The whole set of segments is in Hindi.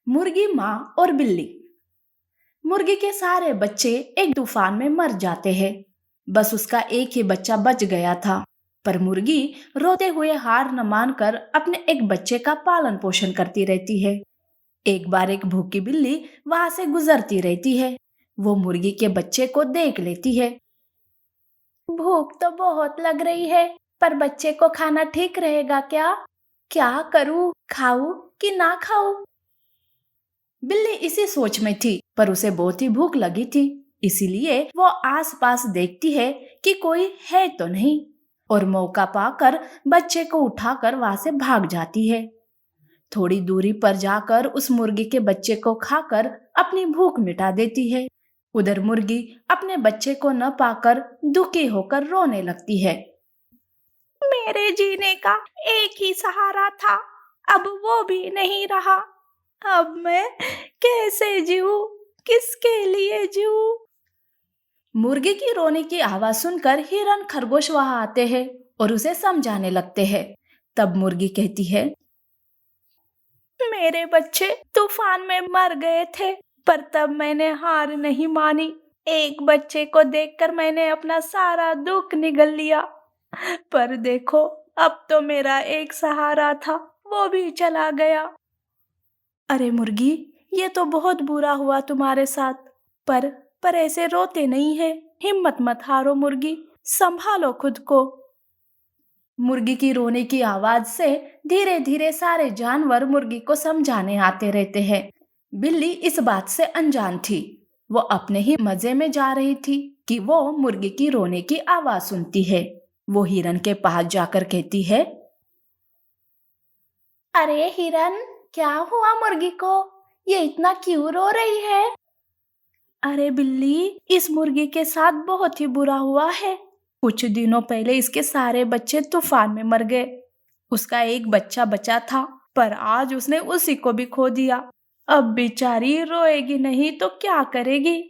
मुर्गी माँ और बिल्ली। मुर्गी के सारे बच्चे एक तूफान में मर जाते हैं। बस उसका एक ही बच्चा बच गया था। पर मुर्गी रोते हुए हार न मानकर अपने एक बच्चे का पालन पोषण करती रहती है। एक बार एक भूखी बिल्ली वहां से गुजरती रहती है। वो मुर्गी के बच्चे को देख लेती है। भूख तो बहुत लग रही है, पर बच्चे को खाना ठीक रहेगा क्या? क्या करूं, खाऊं कि ना खाऊं? बिल्ली इसी सोच में थी, पर उसे बहुत ही भूख लगी थी। इसीलिए वो आसपास देखती है कि कोई है तो नहीं, और मौका पाकर बच्चे को उठाकर वहां से भाग जाती है। थोड़ी दूरी पर जाकर उस मुर्गी के बच्चे को खाकर अपनी भूख मिटा देती है। उधर मुर्गी अपने बच्चे को न पाकर दुखी होकर रोने लगती है। मेरे जीने का एक ही सहारा था, अब वो भी नहीं रहा। अब मैं कैसे जीऊं, किसके लिए जीऊं? मुर्गी की रोने की आवाज सुनकर हिरन खरगोश वहां आते हैं और उसे समझाने लगते हैं। तब मुर्गी कहती है, मेरे बच्चे तूफान में मर गए थे, पर तब मैंने हार नहीं मानी। एक बच्चे को देखकर मैंने अपना सारा दुख निगल लिया। पर देखो, अब तो मेरा एक सहारा था, वो भी चला गया। अरे मुर्गी, ये तो बहुत बुरा हुआ तुम्हारे साथ। पर ऐसे रोते नहीं है। हिम्मत मत हारो मुर्गी, संभालो खुद को। मुर्गी की रोने की आवाज से धीरे धीरे सारे जानवर मुर्गी को समझाने आते रहते हैं। बिल्ली इस बात से अनजान थी। वो अपने ही मजे में जा रही थी कि वो मुर्गी की रोने की आवाज सुनती है। वो हिरन के पास जाकर कहती है, अरे हिरन, क्या हुआ मुर्गी को? ये इतना क्यों रो रही है? अरे बिल्ली, इस मुर्गी के साथ बहुत ही बुरा हुआ है। कुछ दिनों पहले इसके सारे बच्चे तूफान में मर गए। उसका एक बच्चा बचा था, पर आज उसने उसी को भी खो दिया। अब बेचारी रोएगी नहीं तो क्या करेगी?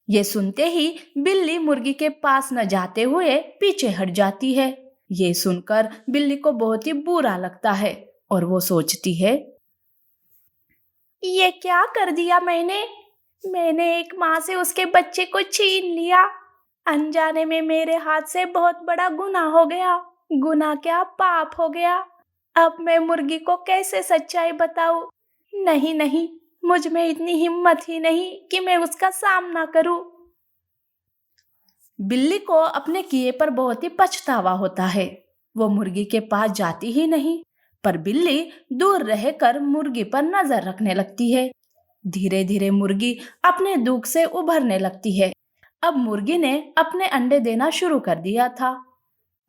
ये सुनते ही बिल्ली मुर्गी के पास न जाते हुए पीछे हट जाती है। ये सुनकर बिल्ली को बहुत ही बुरा लगता है और वो सोचती है, ये क्या कर दिया मैंने एक माँ से उसके बच्चे को छीन लिया। अनजाने में मेरे हाथ से बहुत बड़ा गुनाह हो गया। गुनाह क्या, पाप हो गया। अब मैं मुर्गी को कैसे सच्चाई बताऊं? नहीं नहीं, मुझ में इतनी हिम्मत ही नहीं कि मैं उसका सामना करूं। बिल्ली को अपने किए पर बहुत ही पछतावा होता है। वो मुर्गी के पास जाती ही नहीं, पर बिल्ली दूर रहकर मुर्गी पर नजर रखने लगती है। धीरे धीरे मुर्गी अपने दुख से उभरने लगती है। अब मुर्गी ने अपने अंडे देना शुरू कर दिया था।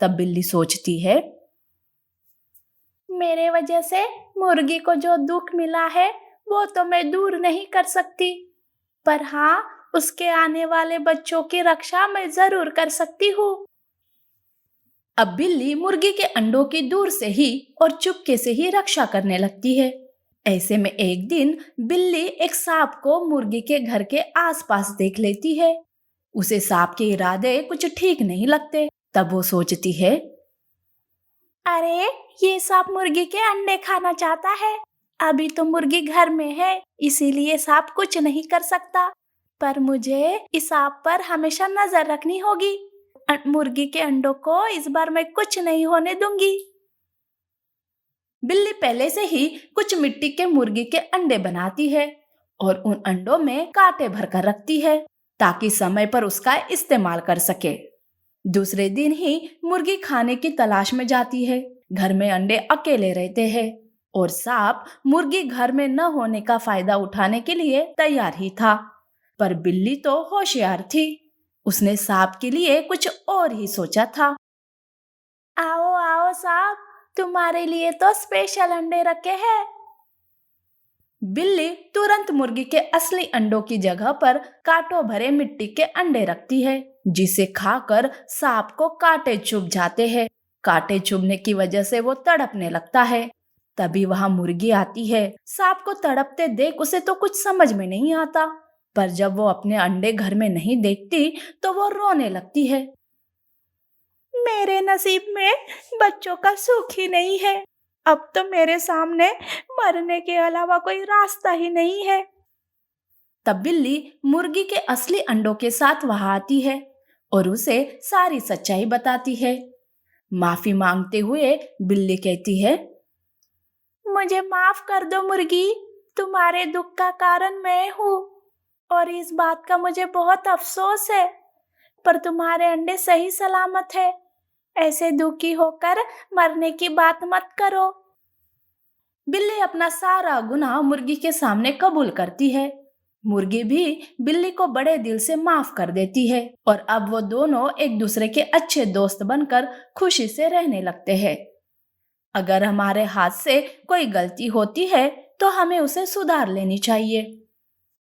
तब बिल्ली सोचती है, मेरे वजह से मुर्गी को जो दुख मिला है वो तो मैं दूर नहीं कर सकती, पर हाँ, उसके आने वाले बच्चों की रक्षा मैं जरूर कर सकती हूँ। अब बिल्ली मुर्गी के अंडों की दूर से ही और चुपके से ही रक्षा करने लगती है। ऐसे में एक दिन बिल्ली एक सांप को मुर्गी के घर के आसपास देख लेती है। उसे सांप के इरादे कुछ ठीक नहीं लगते। तब वो सोचती है, अरे ये सांप मुर्गी के अंडे खाना चाहता है। अभी तो मुर्गी घर में है, इसीलिए सांप कुछ नहीं कर सकता। पर मुझे इस सांप पर हमेशा नजर रखनी होगी। मुर्गी के अंडों को इस बार मैं कुछ नहीं होने दूंगी। बिल्ली पहले से ही कुछ मिट्टी के मुर्गी के अंडे बनाती है और उन अंडों में कांटे भरकर रखती है, ताकि समय पर उसका इस्तेमाल कर सके। दूसरे दिन ही मुर्गी खाने की तलाश में जाती है। घर में अंडे अकेले रहते हैं और सांप मुर्गी घर में न होने का फायदा उठाने के लिए तैयार ही था। पर बिल्ली तो होशियार थी। उसने सांप के लिए कुछ और ही सोचा था। आओ आओ सांप, तुम्हारे लिए तो स्पेशल अंडे रखे हैं। बिल्ली तुरंत मुर्गी के असली अंडों की जगह पर कांटों भरे मिट्टी के अंडे रखती है, जिसे खाकर सांप को कांटे चुभ जाते हैं। कांटे चुभने की वजह से वो तड़पने लगता है। तभी वहां मुर्गी आती है। सांप को तड़पते देख उसे तो कुछ समझ में नहीं आता, पर जब वो अपने अंडे घर में नहीं देखती तो वो रोने लगती है। मेरे नसीब में बच्चों का सुख ही नहीं है। अब तो मेरे सामने मरने के अलावा कोई रास्ता ही नहीं है। तब बिल्ली मुर्गी के असली अंडों के साथ वहां आती है और उसे सारी सच्चाई बताती है। माफी मांगते हुए बिल्ली कहती है, मुझे माफ कर दो मुर्गी, तुम्हारे दुख का कारण मैं हूँ और इस बात का मुझे बहुत अफसोस है, पर तुम्हारे अंडे सही सलामत है। ऐसे दुखी होकर मरने की बात मत करो। बिल्ली अपना सारा गुनाह मुर्गी के सामने कबूल करती है। मुर्गी भी बिल्ली को बड़े दिल से माफ कर देती है और अब वो दोनों एक दूसरे के अच्छे दोस्त बनकर खुशी से रहने लगते हैं। अगर हमारे हाथ से कोई गलती होती है तो हमें उसे सुधार लेनी चाहिए।